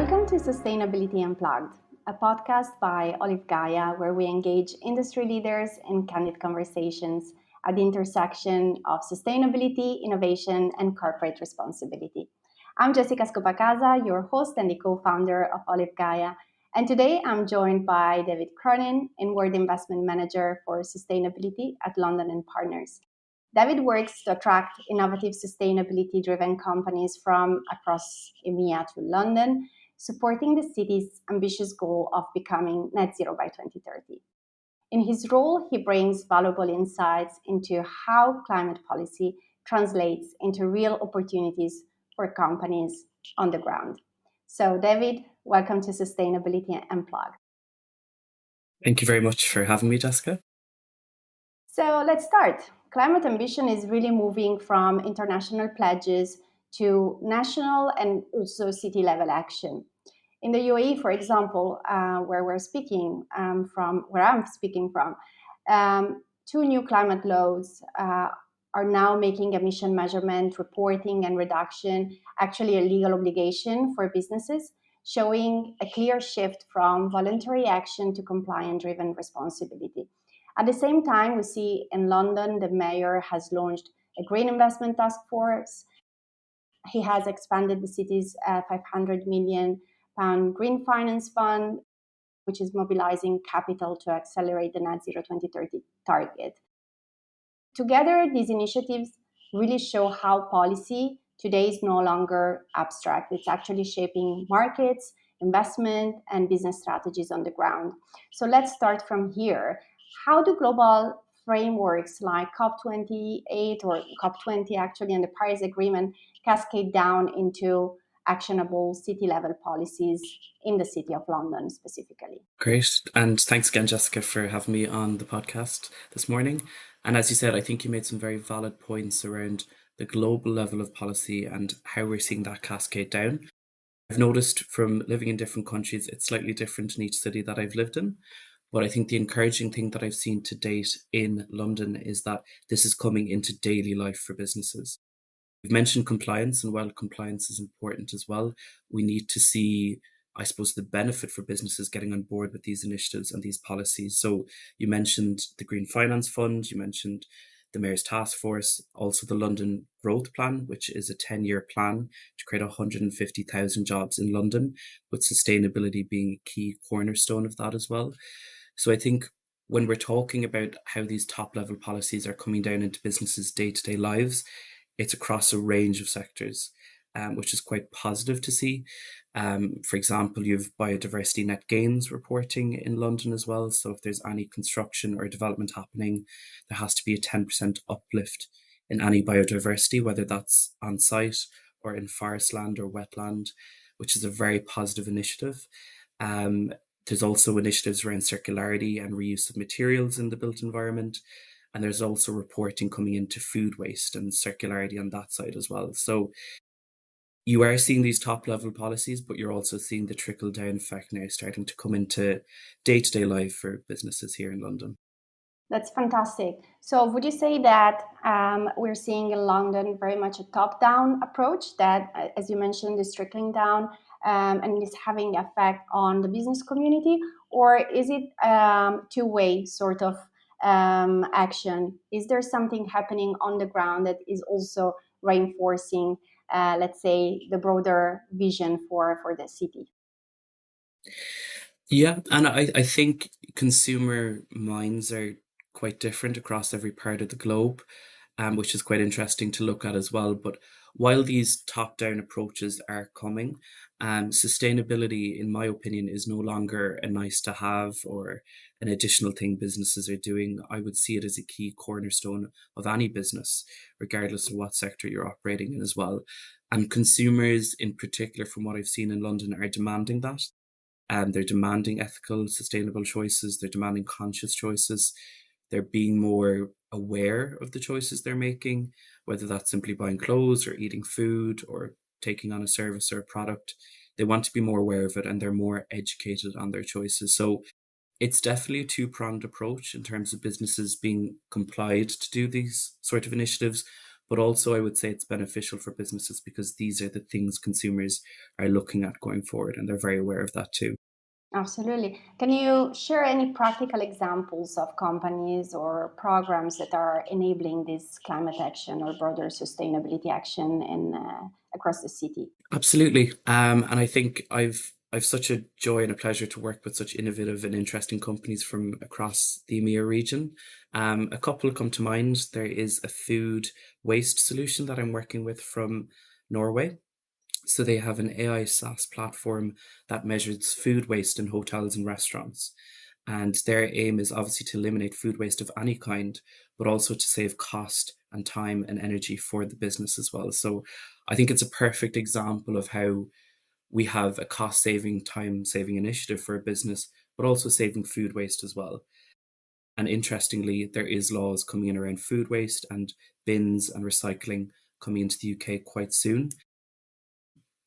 Welcome to Sustainability Unplugged, a podcast by Olive Gaea where we engage industry leaders in candid conversations at the intersection of sustainability, innovation, and corporate responsibility. I'm Jessica Scopacasa, your host and the co-founder of Olive Gaea, and today I'm joined by David Cronin, Inward Investment Manager for Sustainability at London & Partners. David works to attract innovative sustainability-driven companies from across EMEA to London, supporting the city's ambitious goal of becoming net zero by 2030. In his role, he brings valuable insights into how climate policy translates into real opportunities for companies on the ground. So, David, welcome to Sustainability Unplugged. Thank you very much for having me, Jessica. So let's start. Climate ambition is really moving from international pledges to national and also city level action. In the UAE, for example, where I'm speaking from, two new climate laws are now making emission measurement, reporting, and reduction actually a legal obligation for businesses, showing a clear shift from voluntary action to compliant-driven responsibility. At the same time, we see in London, the mayor has launched a green investment task force. He has expanded the city's £500 million green finance fund, which is mobilizing capital to accelerate the net zero 2030 target. Together, these initiatives really show how policy today is no longer abstract. It's actually shaping markets, investment, and business strategies on the ground. So let's start from here. How do global frameworks like COP28 or COP20 actually and the Paris Agreement cascade down into actionable city-level policies in the City of London specifically? Great. And thanks again, Jessica, for having me on the podcast this morning. And as you said, I think you made some very valid points around the global level of policy and how we're seeing that cascade down. I've noticed from living in different countries, it's slightly different in each city that I've lived in. But I think the encouraging thing that I've seen to date in London is that this is coming into daily life for businesses. We've mentioned compliance, and while compliance is important as well, we need to see, I suppose, the benefit for businesses getting on board with these initiatives and these policies. So you mentioned the Green Finance Fund, you mentioned the Mayor's Task Force, also the London Growth Plan, which is a 10-year plan to create 150,000 jobs in London, with sustainability being a key cornerstone of that as well. So I think when we're talking about how these top-level policies are coming down into businesses' day-to-day lives, it's across a range of sectors, which is quite positive to see. For example, you have biodiversity net gains reporting in London as well. So if there's any construction or development happening, there has to be a 10% uplift in any biodiversity, whether that's on site or in forest land or wetland, which is a very positive initiative. There's also initiatives around circularity and reuse of materials in the built environment. And there's also reporting coming into food waste and circularity on that side as well. So you are seeing these top level policies, but you're also seeing the trickle down effect now starting to come into day-to-day life for businesses here in London. That's fantastic. So would you say that we're seeing in London very much a top-down approach that, as you mentioned, is trickling down and is having effect on the business community? Or is it two-way sort of action? Is there something happening on the ground that is also reinforcing, let's say, the broader vision for the city? Yeah, and I think consumer minds are quite different across every part of the globe, which is quite interesting to look at as well. But while these top-down approaches are coming, sustainability, in my opinion, is no longer a nice to have or an additional thing businesses are doing. I would see it as a key cornerstone of any business, regardless of what sector you're operating in as well. And consumers in particular, from what I've seen in London, are demanding that. They're demanding ethical, sustainable choices. They're demanding conscious choices. They're being more aware of the choices they're making, whether that's simply buying clothes or eating food or taking on a service or a product. They want to be more aware of it and they're more educated on their choices. So it's definitely a two-pronged approach in terms of businesses being complied to do these sort of initiatives, But also, I would say it's beneficial for businesses because these are the things consumers are looking at going forward, and they're very aware of that too. Absolutely. Can you share any practical examples of companies or programs that are enabling this climate action or broader sustainability action in across the city? Absolutely. And I think I've such a joy and a pleasure to work with such innovative and interesting companies from across the EMEA region. A couple come to mind. There is a food waste solution that I'm working with from Norway. So they have an AI SaaS platform that measures food waste in hotels and restaurants. And their aim is obviously to eliminate food waste of any kind, but also to save cost and time and energy for the business as well. So I think it's a perfect example of how we have a cost saving, time saving initiative for a business, but also saving food waste as well. And interestingly, there is laws coming in around food waste and bins and recycling coming into the UK quite soon.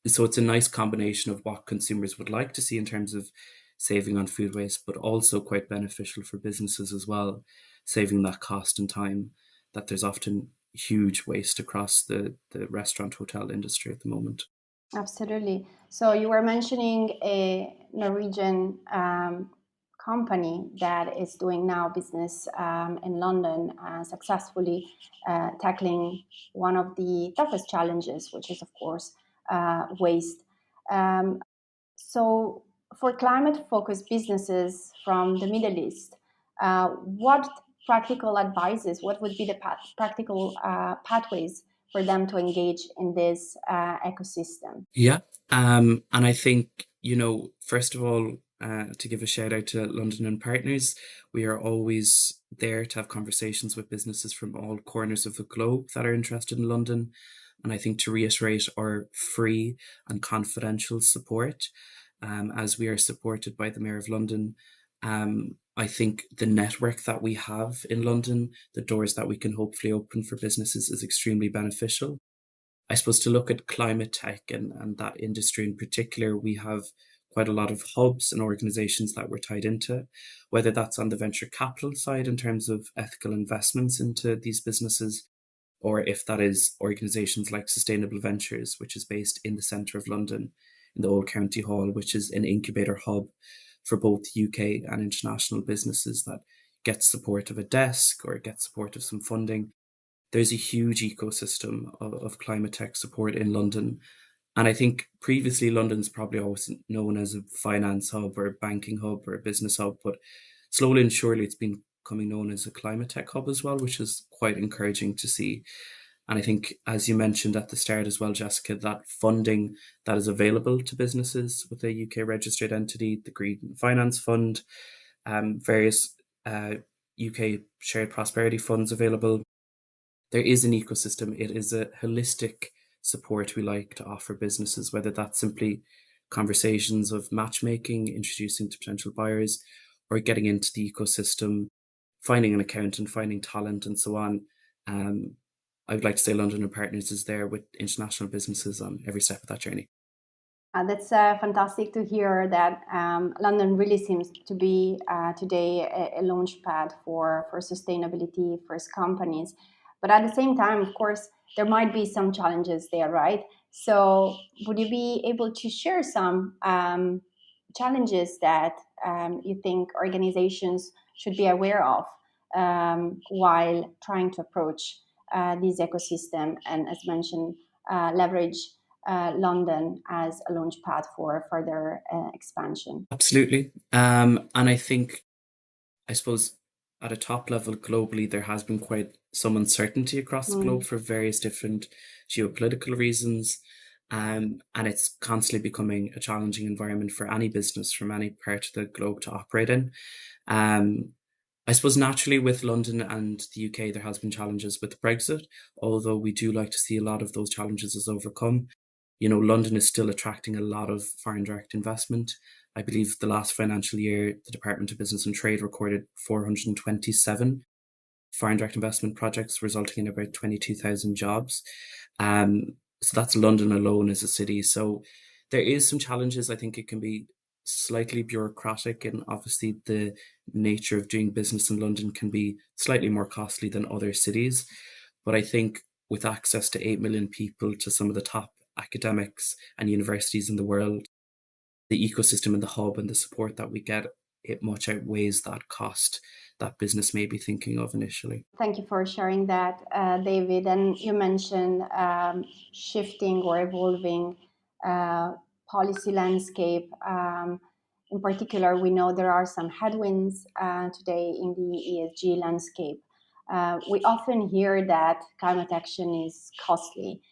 So it's a nice combination of what consumers would like to see in terms of saving on food waste, but also quite beneficial for businesses as well, saving that cost and time that there's often huge waste across the restaurant hotel industry at the moment. Absolutely. So you were mentioning a Norwegian company that is doing now business in London, successfully tackling one of the toughest challenges, which is, of course, waste. Um, so for climate-focused businesses from the Middle East, what practical advices, what would be the practical pathways for them to engage in this ecosystem? Yeah. And I think, first of all, to give a shout out to London and Partners, we are always there to have conversations with businesses from all corners of the globe that are interested in London. And I think to reiterate our free and confidential support, as we are supported by the Mayor of London. I think the network that we have in London, the doors that we can hopefully open for businesses is extremely beneficial. I suppose to look at climate tech and that industry in particular, we have quite a lot of hubs and organizations that we're tied into, whether that's on the venture capital side in terms of ethical investments into these businesses, or if that is organizations like Sustainable Ventures, which is based in the centre of London, in the Old County Hall, which is an incubator hub for both UK and international businesses that get support of a desk or get support of some funding. There's a huge ecosystem of climate tech support in London. And I think previously London's probably always known as a finance hub or a banking hub or a business hub, but slowly and surely it's been becoming known as a climate tech hub as well, which is quite encouraging to see. And I think, as you mentioned at the start as well, Jessica, that funding that is available to businesses with a UK registered entity, the Green Finance Fund, various UK shared prosperity funds available, there is an ecosystem. It is a holistic support we like to offer businesses, whether that's simply conversations of matchmaking, introducing to potential buyers, or getting into the ecosystem, finding an account and finding talent and so on. Um, I would like to say London and Partners is there with international businesses on every step of that journey. That's fantastic to hear that London really seems to be today a launch pad for sustainability first companies. But at the same time, of course, there might be some challenges there, right? So, would you be able to share some challenges that you think organizations should be aware of while trying to approach this ecosystem and, as mentioned, leverage London as a launch pad for further expansion? Absolutely. And I think, I suppose, at a top level globally, there has been quite some uncertainty across the globe Mm. for various different geopolitical reasons. And it's constantly becoming a challenging environment for any business from any part of the globe to operate in. Um, I suppose naturally with London and the UK, there has been challenges with Brexit, although we do like to see a lot of those challenges as overcome. London is still attracting a lot of foreign direct investment. I believe the last financial year, the Department of Business and Trade recorded 427 foreign direct investment projects, resulting in about 22,000 jobs. So that's London alone as a city. So there is some challenges. I think it can be slightly bureaucratic, and obviously the nature of doing business in London can be slightly more costly than other cities. But I think with access to 8 million people, to some of the top academics and universities in the world, the ecosystem and the hub and the support that we get, it much outweighs that cost that business may be thinking of initially. Thank you for sharing that, David. And you mentioned shifting or evolving policy landscape. In particular, we know there are some headwinds today in the ESG landscape. We often hear that climate action is costly.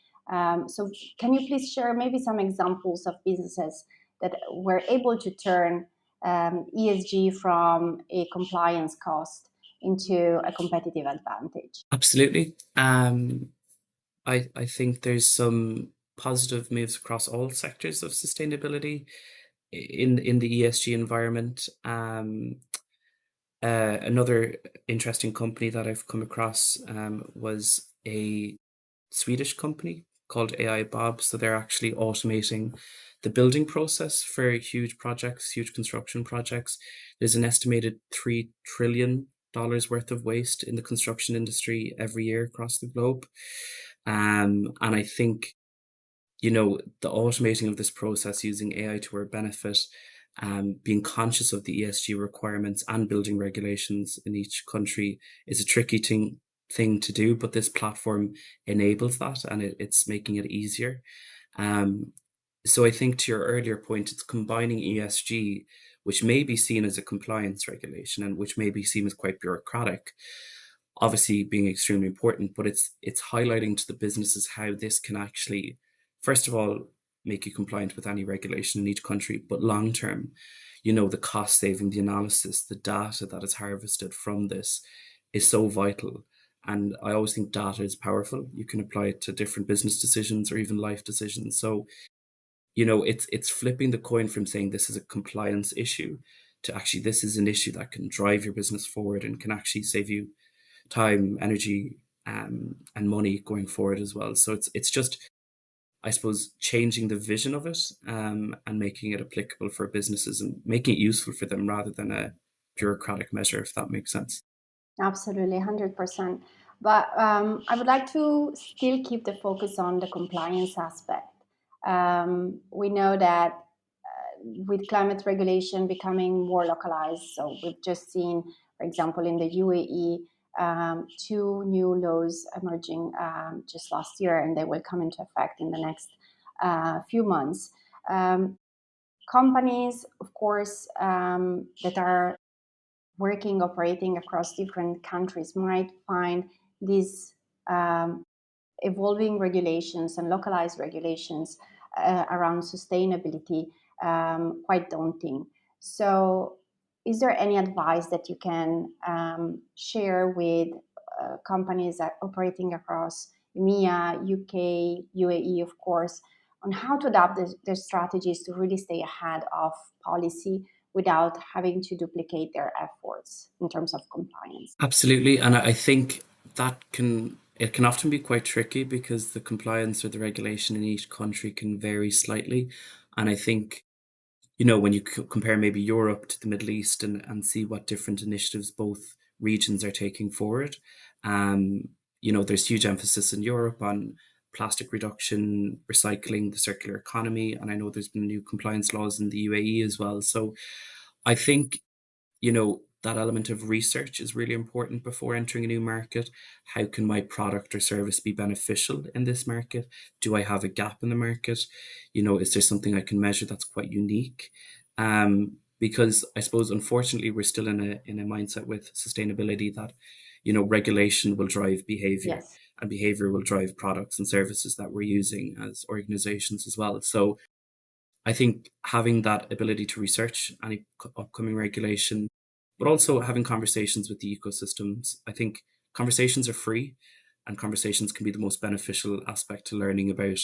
So can you please share maybe some examples of businesses that were able to turn ESG from a compliance cost into a competitive advantage? Absolutely. I think there's some positive moves across all sectors of sustainability in the ESG environment. Another interesting company that I've come across was a Swedish company called AI Bob. So they're actually automating the building process for huge projects, huge construction projects. There's an estimated $3 trillion worth of waste in the construction industry every year across the globe. And I think, the automating of this process using AI to our benefit, being conscious of the ESG requirements and building regulations in each country is a tricky thing to do, but this platform enables that, and it's making it easier. So I think, to your earlier point, it's combining ESG, which may be seen as a compliance regulation and which may be seen as quite bureaucratic, obviously being extremely important, but it's highlighting to the businesses how this can actually, first of all, make you compliant with any regulation in each country, but long term, the cost saving, the analysis, the data that is harvested from this is so vital. And I always think data is powerful. You can apply it to different business decisions or even life decisions. So, it's flipping the coin from saying this is a compliance issue to actually this is an issue that can drive your business forward and can actually save you time, energy, and money going forward as well. So it's just, I suppose, changing the vision of it, and making it applicable for businesses and making it useful for them rather than a bureaucratic measure, if that makes sense. Absolutely, 100%. But I would like to still keep the focus on the compliance aspect. We know that with climate regulation becoming more localized, so we've just seen, for example, in the UAE, two new laws emerging just last year, and they will come into effect in the next few months. Companies, of course, that are operating across different countries might find these evolving regulations and localized regulations around sustainability quite daunting. So, is there any advice that you can share with companies that operating across EMEA, UK, UAE, of course, on how to adapt their strategies to really stay ahead of policy without having to duplicate their efforts in terms of compliance? Absolutely. And I think it can often be quite tricky because the compliance or the regulation in each country can vary slightly. And I think, when you compare maybe Europe to the Middle East and see what different initiatives both regions are taking forward, there's huge emphasis in Europe on plastic reduction, recycling, the circular economy. And I know there's been new compliance laws in the UAE as well. So I think, that element of research is really important before entering a new market. How can my product or service be beneficial in this market? Do I have a gap in the market? Is there something I can measure that's quite unique? Because I suppose, unfortunately, we're still in a mindset with sustainability that, regulation will drive behavior, Yes. and behavior will drive products and services that we're using as organizations as well. So I think having that ability to research any upcoming regulation, but also having conversations with the ecosystems. I think conversations are free, and conversations can be the most beneficial aspect to learning about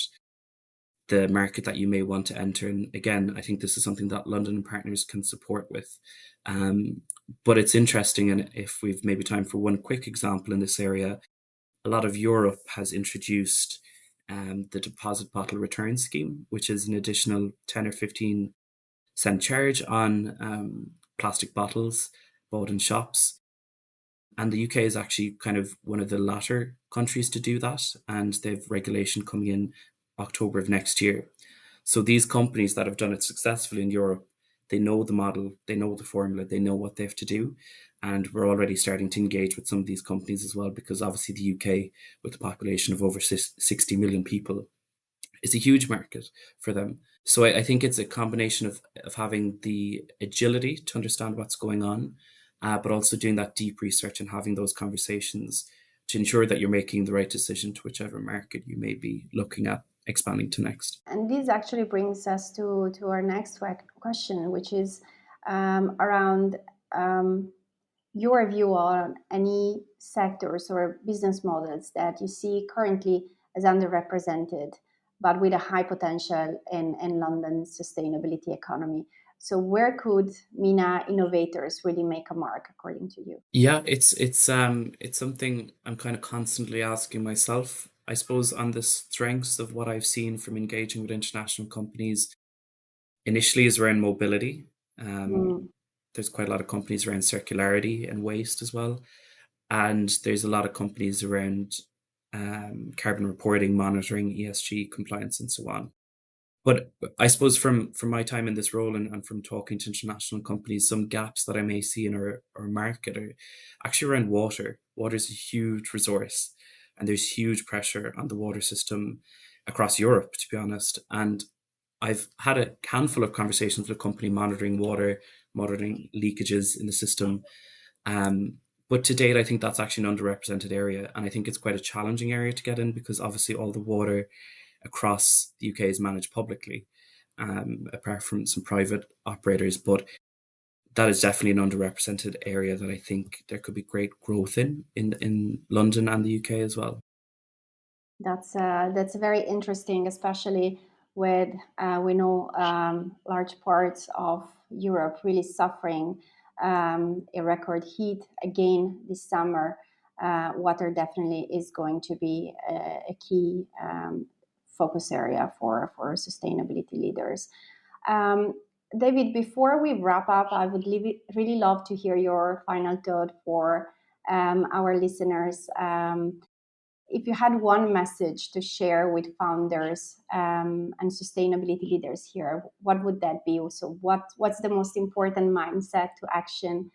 the market that you may want to enter. And again, I think this is something that London and Partners can support with. But it's interesting, and if we've maybe time for one quick example in this area, a lot of Europe has introduced the deposit bottle return scheme, which is an additional 10 or 15 cent charge on plastic bottles bought in shops. And the UK is actually kind of one of the latter countries to do that, and they've regulation coming in October of next year. So these companies that have done it successfully in Europe, they know the model, they know the formula, they know what they have to do. And we're already starting to engage with some of these companies as well, because obviously the UK, with a population of over 60 million people, is a huge market for them. So I think it's a combination of having the agility to understand what's going on, but also doing that deep research and having those conversations to ensure that you're making the right decision to whichever market you may be looking at expanding to next. And this actually brings us to our next question, which is around your view on any sectors or business models that you see currently as underrepresented, but with a high potential in London's sustainability economy. So where could MENA innovators really make a mark, according to you? Yeah, it's something I'm kind of constantly asking myself. I suppose on the strengths of what I've seen from engaging with international companies, initially is around mobility. Um, Mm, there's quite a lot of companies around circularity and waste as well, and there's a lot of companies around carbon reporting, monitoring, ESG compliance, and so on. But I suppose from my time in this role and from talking to international companies, some gaps that I may see in our market are actually around water. Water is a huge resource, and there's huge pressure on the water system across Europe, to be honest. And I've had a handful of conversations with a company monitoring water, monitoring leakages in the system. But to date, I think that's actually an underrepresented area. And I think it's quite a challenging area to get in, because obviously all the water across the UK is managed publicly, apart from some private operators. But that is definitely an underrepresented area that I think there could be great growth in London and the UK as well. that's very interesting, especially with we know large parts of Europe really suffering a record heat again this summer. Water definitely is going to be a key focus area for sustainability leaders. Um, David, before we wrap up, I would really love to hear your final thought for our listeners. If you had one message to share with founders and sustainability leaders here, what would that be? So, what's the most important mindset to action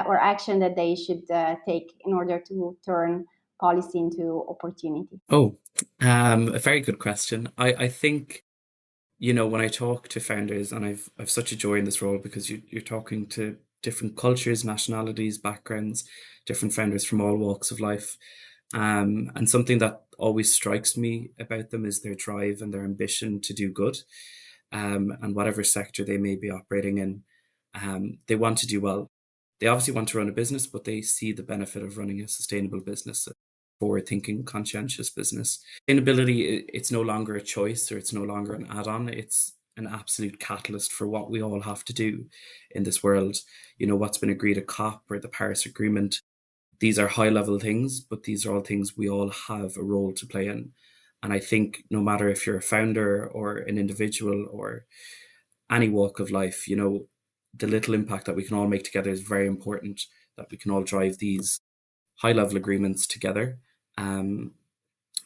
or action that they should take in order to turn policy into opportunity? Oh, a very good question. I think, when I talk to founders, and I've such a joy in this role, because you're talking to different cultures, nationalities, backgrounds, different founders from all walks of life. And something that always strikes me about them is their drive and their ambition to do good. And whatever sector they may be operating in, they want to do well. They obviously want to run a business, but they see the benefit of running a sustainable business, a forward-thinking, conscientious business. Sustainability, it's no longer a choice, or it's no longer an add-on. It's an absolute catalyst for what we all have to do in this world. What's been agreed at COP or the Paris Agreement, these are high level things, but these are all things we all have a role to play in. And I think no matter if you're a founder or an individual or any walk of life, the little impact that we can all make together is very important, that we can all drive these high level agreements together. Um,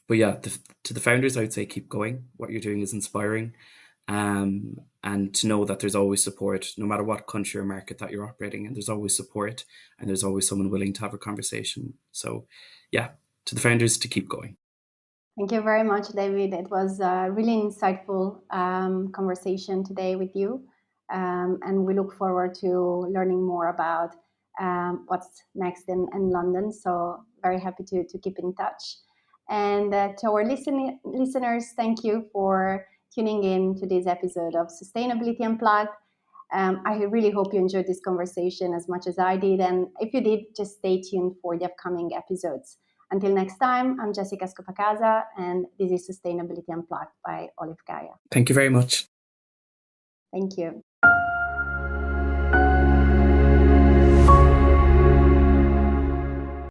but yeah, to the founders, I would say keep going. What you're doing is inspiring. And to know that there's always support, no matter what country or market that you're operating in, there's always support, and there's always someone willing to have a conversation. So, yeah, to the founders, to keep going. Thank you very much, David. It was a really insightful conversation today with you. And we look forward to learning more about what's next in London. So, very happy to keep in touch. And to our listeners, thank you for tuning in to this episode of Sustainability Unplugged. I really hope you enjoyed this conversation as much as I did. And if you did, just stay tuned for the upcoming episodes. Until next time, I'm Jessica Scopacasa, and this is Sustainability Unplugged by Olive Gaea. Thank you very much. Thank you.